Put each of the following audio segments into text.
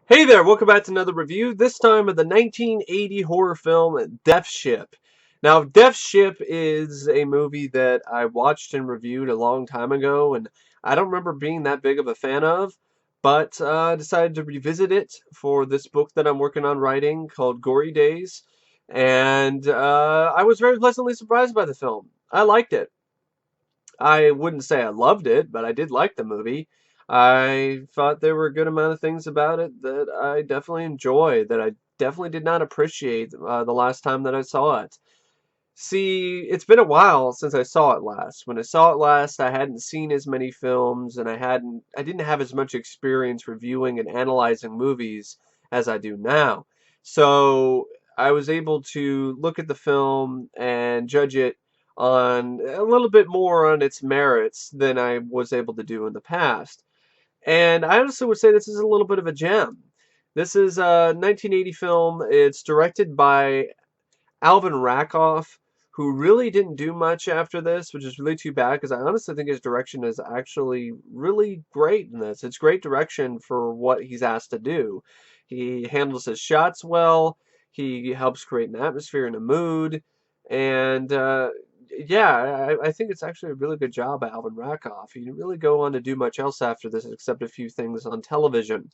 Hey there, welcome back to another review, this time of the 1980 horror film Death Ship. Now, Death Ship is a movie that I watched and reviewed a long time ago, and I don't remember being that big of a fan of, but I decided to revisit it for this book that I'm working on writing called Gory Days, and I was very pleasantly surprised by the film. I liked it. I wouldn't say I loved it, but I did like the movie. I thought there were a good amount of things about it that I definitely enjoyed, that I definitely did not appreciate the last time that I saw it. See, it's been a while since I saw it last. When I saw it last, I hadn't seen as many films and I didn't have as much experience reviewing and analyzing movies as I do now. So, I was able to look at the film and judge it on a little bit more on its merits than I was able to do in the past. And I honestly would say this is a little bit of a gem. This is a 1980 film. It's directed by Alvin Rakoff, who really didn't do much after this, which is really too bad because I honestly think his direction is actually really great in this. It's great direction for what he's asked to do. He handles his shots well, he helps create an atmosphere and a mood, and yeah, I think it's actually a really good job by Alvin Rakoff. He didn't really go on to do much else after this except a few things on television.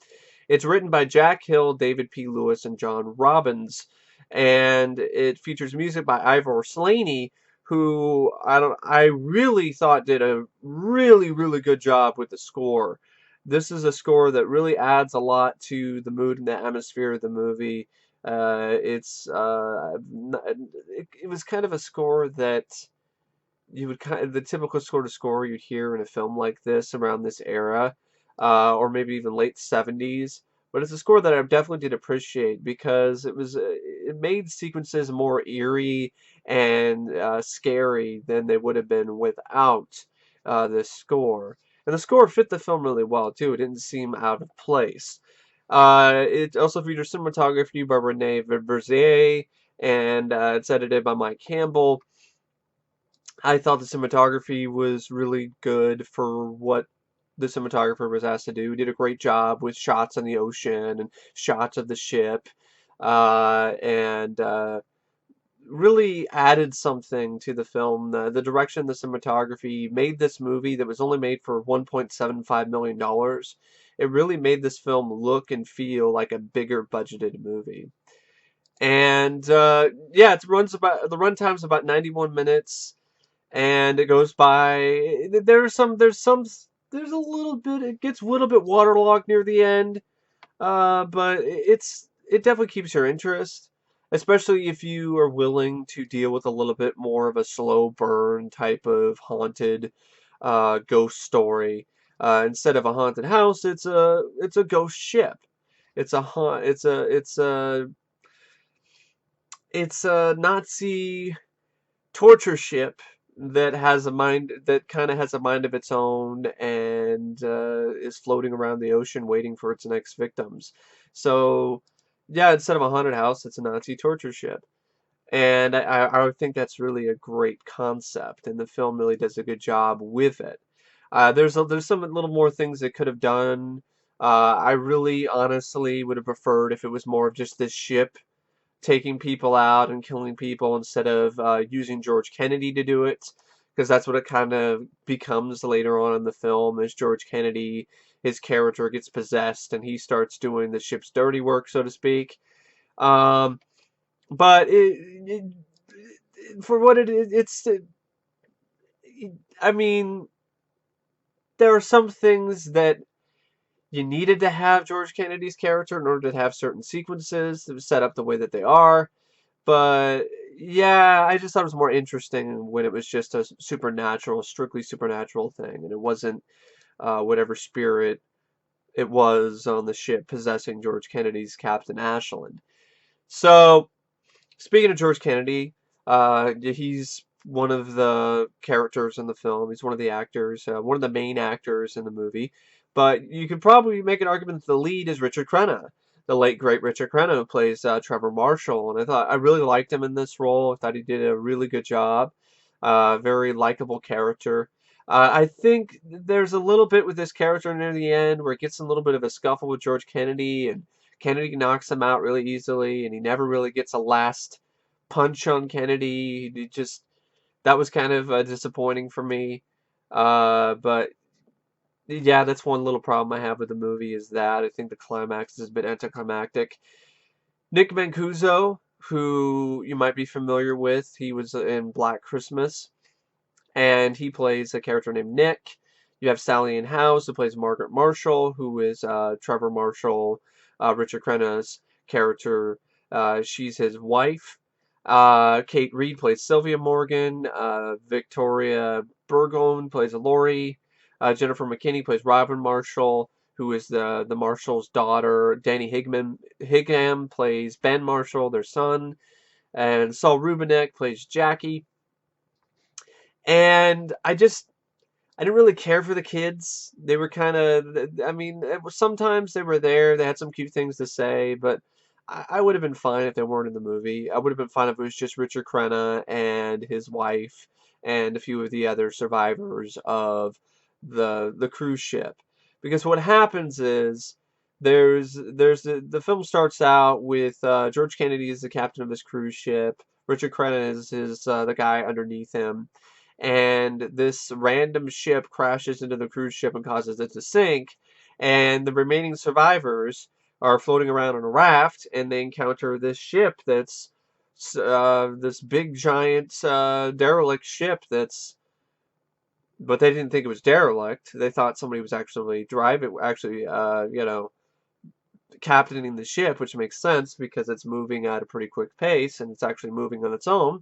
It's written by Jack Hill, David P. Lewis, and John Robbins, and it features music by Ivor Slaney, who I really thought did a really good job with the score. This is a score that really adds a lot to the mood and the atmosphere of the movie. It was kind of a score that you would kind of the typical sort of score you'd hear in a film like this around this era, or maybe even late 70s. But it's a score that I definitely did appreciate because it made sequences more eerie and scary than they would have been without this score. And the score fit the film really well too. It didn't seem out of place. It also features cinematography by Rene Verzier, and it's edited by Mike Campbell. I thought the cinematography was really good for what the cinematographer was asked to do. He did a great job with shots on the ocean and shots of the ship, and really added something to the film. The direction, the cinematography made this movie that was only made for $1.75 million. It really made this film look and feel like a bigger budgeted movie. And yeah, the runtime's about 91 minutes and it goes by. There's a little bit. It gets a little bit waterlogged near the end, but it definitely keeps your interest, especially if you are willing to deal with a little bit more of a slow burn type of haunted ghost story. Instead of a haunted house, it's a ghost ship. It's a haunt. It's a Nazi torture ship that kind of has a mind of its own and is floating around the ocean waiting for its next victims. So, yeah, instead of a haunted house, it's a Nazi torture ship. And I would think that's really a great concept, and the film really does a good job with it. There's some little more things it could have done. I really honestly would have preferred if it was more of just this ship taking people out and killing people instead of using George Kennedy to do it, because that's what it kind of becomes later on in the film. As George Kennedy, his character gets possessed and he starts doing the ship's dirty work, so to speak. Um, but for what it is, I mean, there are some things that you needed to have George Kennedy's character in order to have certain sequences that was set up the way that they are. But yeah, I just thought it was more interesting when it was just a supernatural, strictly supernatural thing, and it wasn't whatever spirit it was on the ship possessing George Kennedy's Captain Ashland. So, speaking of George Kennedy, he's one of the characters in the film. He's one of the actors, one of the main actors in the movie. But you could probably make an argument that the lead is Richard Crenna, the late great Richard Crenna, who plays Trevor Marshall. And I really liked him in this role. I thought he did a really good job. Very likable character. I think there's a little bit with this character near the end where it gets in a little bit of a scuffle with George Kennedy and Kennedy knocks him out really easily, and he never really gets a last punch on Kennedy. He just that was kind of disappointing for me. But yeah, that's one little problem I have with the movie is that I think the climax has been anticlimactic. Nick Mancuso, who you might be familiar with, he was in Black Christmas, and he plays a character named Nick. You have Sally Ann House, who plays Margaret Marshall, who is Trevor Marshall, Richard Crenna's character. She's his wife. Kate Reid plays Sylvia Morgan. Victoria Burgoyne plays Laurie. Jennifer McKinney plays Robin Marshall, who is the Marshall's daughter. Danny Higham plays Ben Marshall, their son. And Saul Rubinek plays Jackie. And I didn't really care for the kids. They were kind of, I mean, sometimes they were there. They had some cute things to say, but I would have been fine if they weren't in the movie. I would have been fine if it was just Richard Crenna and his wife and a few of the other survivors of the cruise ship. Because what happens is the film starts out with George Kennedy is the captain of this cruise ship. Richard Crenna is the guy underneath him, and this random ship crashes into the cruise ship and causes it to sink, and the remaining survivors are floating around on a raft, and they encounter this ship that's this big giant derelict ship but they didn't think it was derelict. They thought somebody was actually captaining the ship, which makes sense because it's moving at a pretty quick pace and it's actually moving on its own.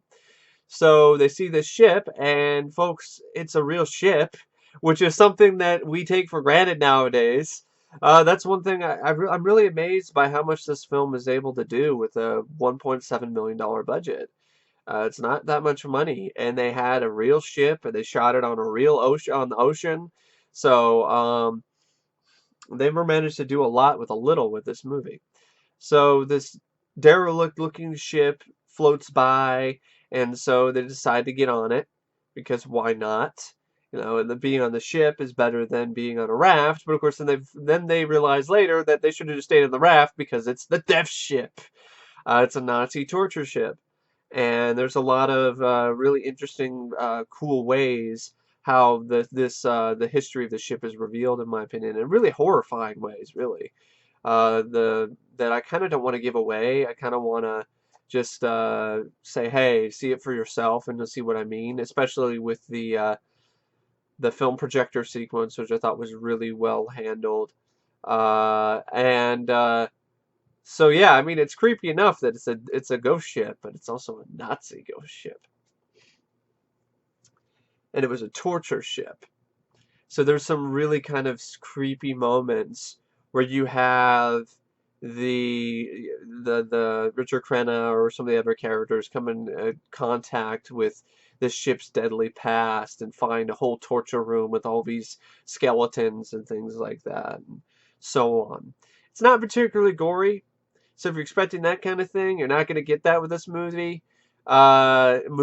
So they see this ship, and folks, it's a real ship, which is something that we take for granted nowadays. That's one thing I'm really amazed by how much this film is able to do with a $1.7 million budget. It's not that much money, and they had a real ship, and they shot it on a real ocean, on the ocean. So they were managed to do a lot with a little with this movie. So this derelict-looking ship floats by, and so they decide to get on it because why not? You know, and being on the ship is better than being on a raft. But of course, then they realize later that they should have just stayed on the raft because it's the death ship. It's a Nazi torture ship, and there's a lot of really interesting, cool ways how the history of the ship is revealed, in my opinion, in really horrifying ways, really. The that I kind of don't want to give away. I kind of want to just say, hey, see it for yourself, and to see what I mean, especially with the film projector sequence, which I thought was really well handled. And so yeah, I mean, it's creepy enough that it's a ghost ship, but it's also a Nazi ghost ship, and it was a torture ship. So there's some really kind of creepy moments where you have the Richard Crenna or some of the other characters come in contact with this ship's deadly past and find a whole torture room with all these skeletons and things like that, and so on. It's not particularly gory, so if you're expecting that kind of thing, you're not going to get that with this movie. You're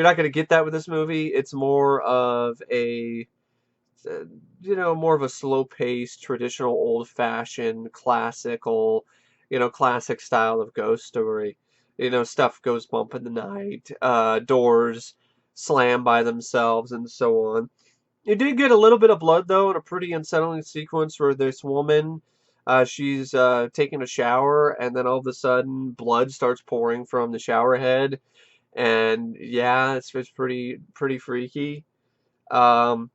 not going to get that with this movie. It's more of more of a slow-paced, traditional, old-fashioned, classical, classic style of ghost story. Stuff goes bump in the night, doors slam by themselves, and so on. You did get a little bit of blood, though, in a pretty unsettling sequence where this woman, she's taking a shower, and then all of a sudden, blood starts pouring from the shower head, and yeah, it's pretty freaky. Um,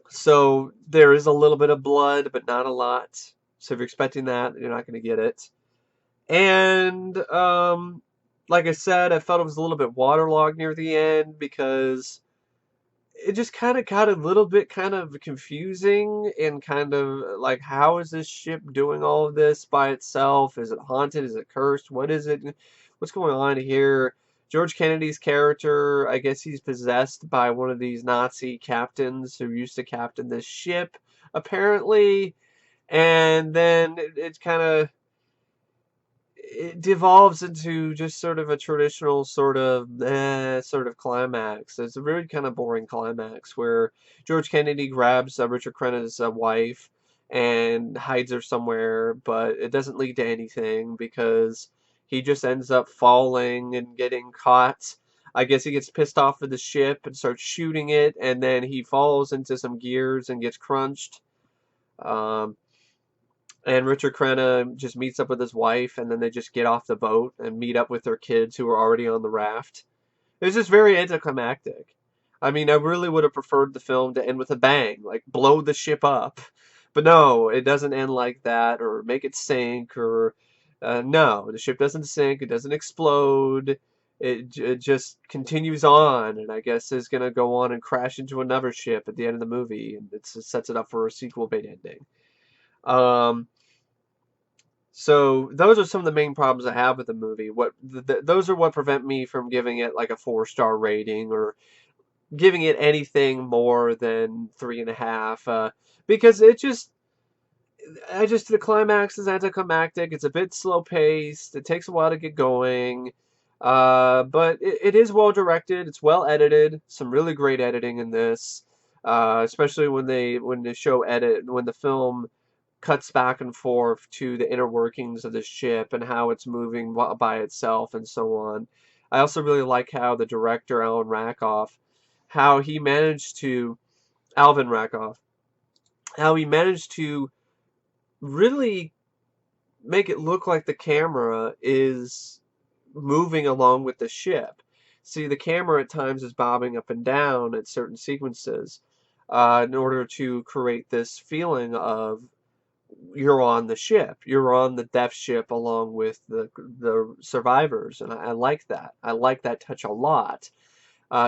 so there is a little bit of blood, but not a lot. So if you're expecting that, you're not going to get it. And like I said, I felt it was a little bit waterlogged near the end because it just kind of got a little bit kind of confusing and kind of like, how is this ship doing all of this by itself? Is it haunted? Is it cursed? What is it? What's going on here? George Kennedy's character, I guess he's possessed by one of these Nazi captains who used to captain this ship, apparently. And then it kind of it devolves into just sort of a traditional sort of climax. It's a really kind of boring climax where George Kennedy grabs Richard Crenna's wife, and hides her somewhere, but it doesn't lead to anything because he just ends up falling and getting caught. I guess he gets pissed off with the ship and starts shooting it, and then he falls into some gears and gets crunched. Um, and Richard Crenna just meets up with his wife, and then they just get off the boat and meet up with their kids who are already on the raft. It was just very anticlimactic. I mean, I really would have preferred the film to end with a bang, like blow the ship up. But no, it doesn't end like that or make it sink or no, the ship doesn't sink, it doesn't explode. It just continues on, and I guess is going to go on and crash into another ship at the end of the movie, and it sets it up for a sequel bait ending. Um, so those are some of the main problems I have with the movie. Those are what prevent me from giving it like a 4-star rating or giving it anything more than 3.5. Because the climax is anticlimactic. It's a bit slow paced. It takes a while to get going. But it is well directed. It's well edited. Some really great editing in this. Especially when the film cuts back and forth to the inner workings of the ship and how it's moving by itself and so on. I also really like how the director, Rakoff, how he managed to, Alvin Rakoff, how he managed to really make it look like the camera is moving along with the ship. See, the camera at times is bobbing up and down at certain sequences in order to create this feeling of you're on the ship. You're on the death ship along with the survivors, and I like that. I like that touch a lot.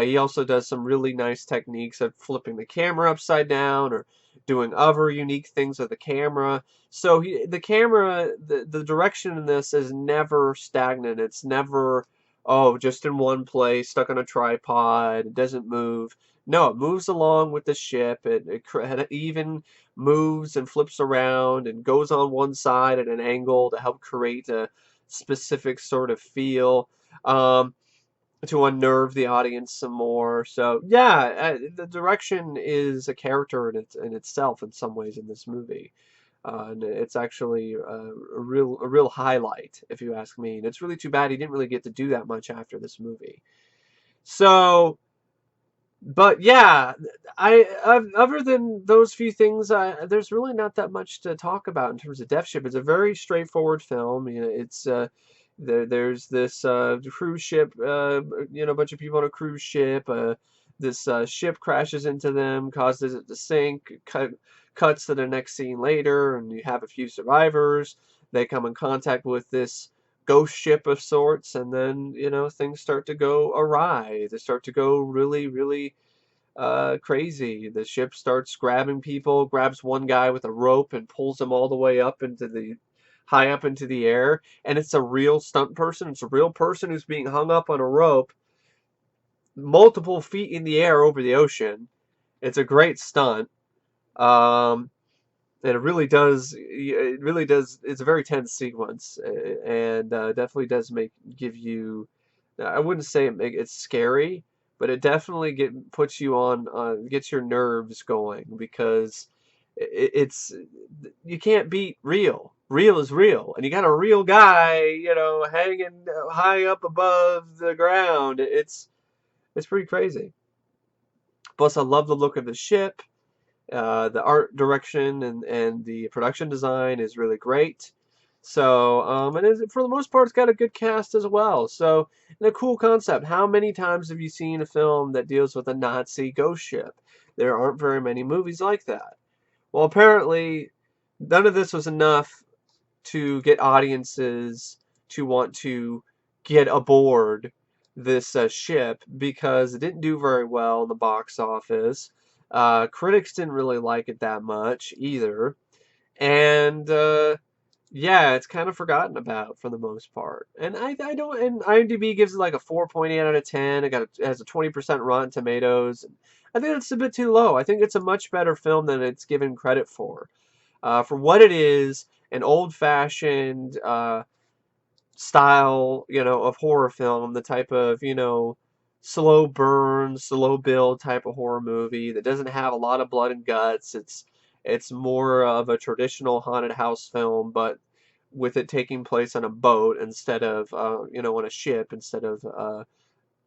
He also does some really nice techniques of flipping the camera upside down or doing other unique things with the camera. So the direction in this is never stagnant. It's never, oh, just in one place, stuck on a tripod. It doesn't move. No, it moves along with the ship. It even moves and flips around and goes on one side at an angle to help create a specific sort of feel. To unnerve the audience some more. So yeah, the direction is a character in itself in some ways in this movie. And it's actually a real highlight, if you ask me. And it's really too bad he didn't really get to do that much after this movie. So, but yeah, other than those few things, there's really not that much to talk about in terms of Death Ship. It's a very straightforward film. You know, there's this cruise ship, a bunch of people on a cruise ship. This ship crashes into them, causes it to sink. Cuts to the next scene later, and you have a few survivors. They come in contact with this ghost ship of sorts, and then things start to go awry. They start to go really, really crazy. The ship starts grabbing people, grabs one guy with a rope and pulls him all the way up into the high up into the air, and it's a real stunt person. It's a real person who's being hung up on a rope multiple feet in the air over the ocean. It's a great stunt. And it really does, it's a very tense sequence, and definitely does give you, I wouldn't say it's scary, but it definitely puts you gets your nerves going, because it's, you can't beat real. Real is real, and you got a real guy, hanging high up above the ground. It's pretty crazy. Plus, I love the look of the ship. The art direction and the production design is really great. So, for the most part, it's got a good cast as well. So, and a cool concept. How many times have you seen a film that deals with a Nazi ghost ship? There aren't very many movies like that. Well, apparently, none of this was enough to get audiences to want to get aboard this ship, because it didn't do very well in the box office. Critics didn't really like it that much either. And yeah, it's kind of forgotten about for the most part. And I don't, and IMDb gives it like a 4.8 out of 10. It has a 20% Rotten Tomatoes. I think that's a bit too low. I think it's a much better film than it's given credit for. For what it is, an old-fashioned style, of horror film, the type of, slow burn, slow build type of horror movie that doesn't have a lot of blood and guts. It's more of a traditional haunted house film, but with it taking place on a boat instead of, on a ship instead of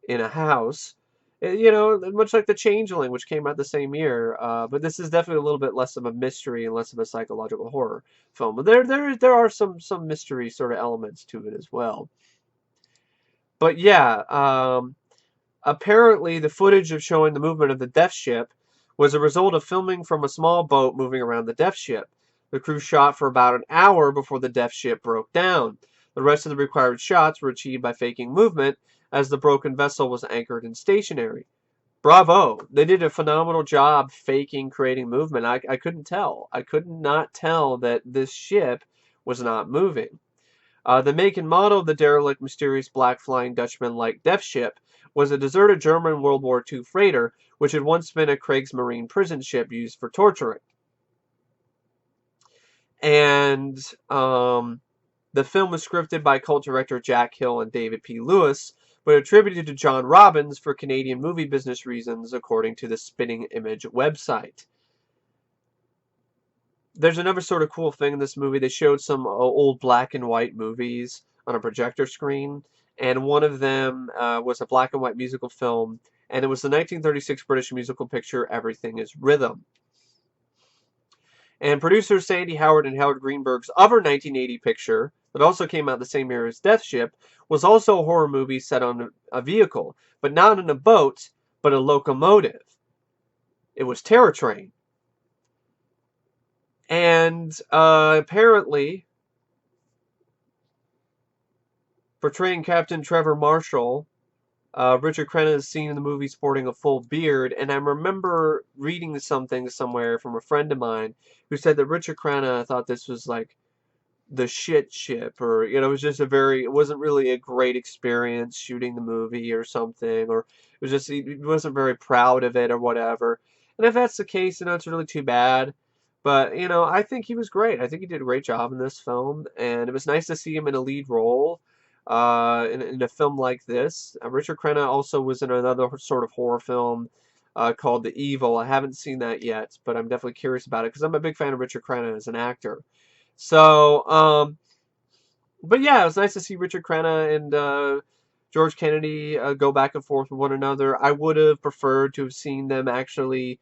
in a house. Much like The Changeling, which came out the same year. But this is definitely a little bit less of a mystery and less of a psychological horror film. But there are some mystery sort of elements to it as well. But yeah, apparently the footage of showing the movement of the Death Ship was a result of filming from a small boat moving around the Death Ship. The crew shot for about an hour before the Death Ship broke down. The rest of the required shots were achieved by faking movement as the broken vessel was anchored and stationary. Bravo! They did a phenomenal job faking creating movement. I couldn't tell. I could not tell that this ship was not moving. The make and model of the derelict, mysterious black flying Dutchman-like Death Ship was a deserted German World War II freighter, which had once been a Kriegsmarine prison ship used for torturing. And the film was scripted by cult director Jack Hill and David P. Lewis, but attributed to John Robbins for Canadian movie business reasons, according to the Spinning Image website. There's another sort of cool thing in this movie. They showed some old black and white movies on a projector screen, and one of them was a black and white musical film, and it was the 1936 British musical picture Everything is Rhythm. And producers Sandy Howard and Howard Greenberg's other 1980 picture, that also came out the same year as Death Ship, was also a horror movie set on a vehicle, but not on a boat, but a locomotive. It was Terror Train. And apparently, portraying Captain Trevor Marshall, Richard Crenna is seen in the movie sporting a full beard, and I remember reading something somewhere from a friend of mine who said that Richard Crenna thought this was like the shit ship, or it was just it wasn't really a great experience shooting the movie or something, or it was just he wasn't very proud of it or whatever. And if that's the case, it's really too bad. But I think he was great. I think he did a great job in this film, and it was nice to see him in a lead role in a film like this. Richard Crenna also was in another sort of horror film called The Evil. I haven't seen that yet, but I'm definitely curious about it because I'm a big fan of Richard Crenna as an actor. So, but yeah, it was nice to see Richard Crenna and George Kennedy go back and forth with one another. I would have preferred to have seen them actually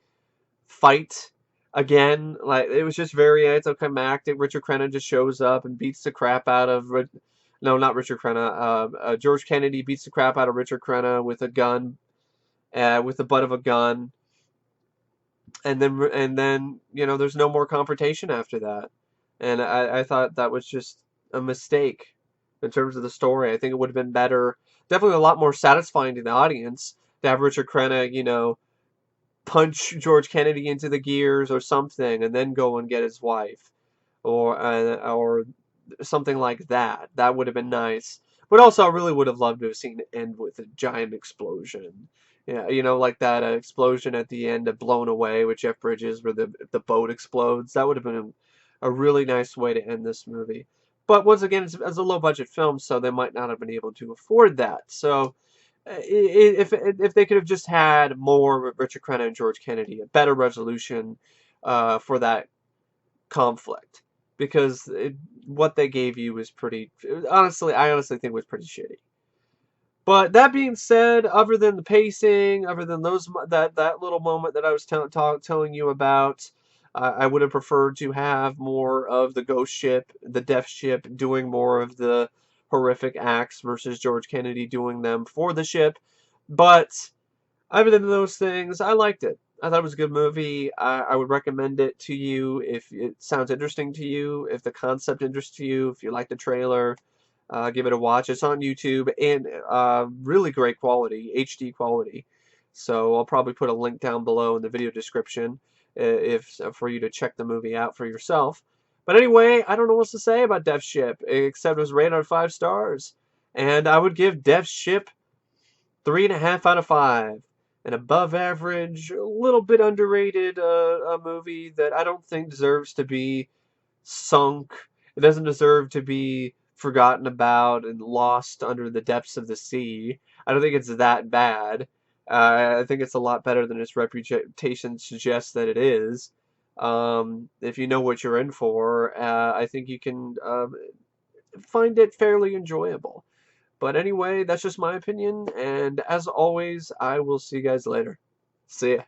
fight again. Like, it was just very anticlimactic. Richard Crenna just shows up and beats the crap out of no, not Richard Crenna. George Kennedy beats the crap out of Richard Crenna with a gun, with the butt of a gun, and then there's no more confrontation after that. And I thought that was just a mistake in terms of the story. I think it would have been better, definitely a lot more satisfying to the audience to have Richard Crenna, punch George Kennedy into the gears or something, and then go and get his wife, or something like that. That would have been nice. But also, I really would have loved to have seen it end with a giant explosion. Yeah, like that explosion at the end of Blown Away with Jeff Bridges, where the boat explodes. That would have been a really nice way to end this movie. But once again, it's a low budget film, so they might not have been able to afford that. So if they could have just had more Richard Crenna and George Kennedy, a better resolution for that conflict, because what they gave you was pretty. I honestly think was pretty shitty. But that being said, other than the pacing, other than that little moment that I was telling you about, I would have preferred to have more of the ghost ship, the death ship, doing more of the horrific acts versus George Kennedy doing them for the ship. But other than those things, I liked it. I thought it was a good movie. I would recommend it to you if it sounds interesting to you, if the concept interests you, if you like the trailer. Give it a watch. It's on YouTube and really great quality, HD quality. So I'll probably put a link down below in the video description if for you to check the movie out for yourself. But anyway, I don't know what to say about Death Ship except it was rated out of 5 stars, and I would give Death Ship 3.5 out of 5. An above average, a little bit underrated a movie that I don't think deserves to be sunk. It doesn't deserve to be forgotten about and lost under the depths of the sea. I don't think it's that bad. I think it's a lot better than its reputation suggests that it is. If you know what you're in for, I think you can find it fairly enjoyable. But anyway, that's just my opinion, and as always, I will see you guys later. See ya.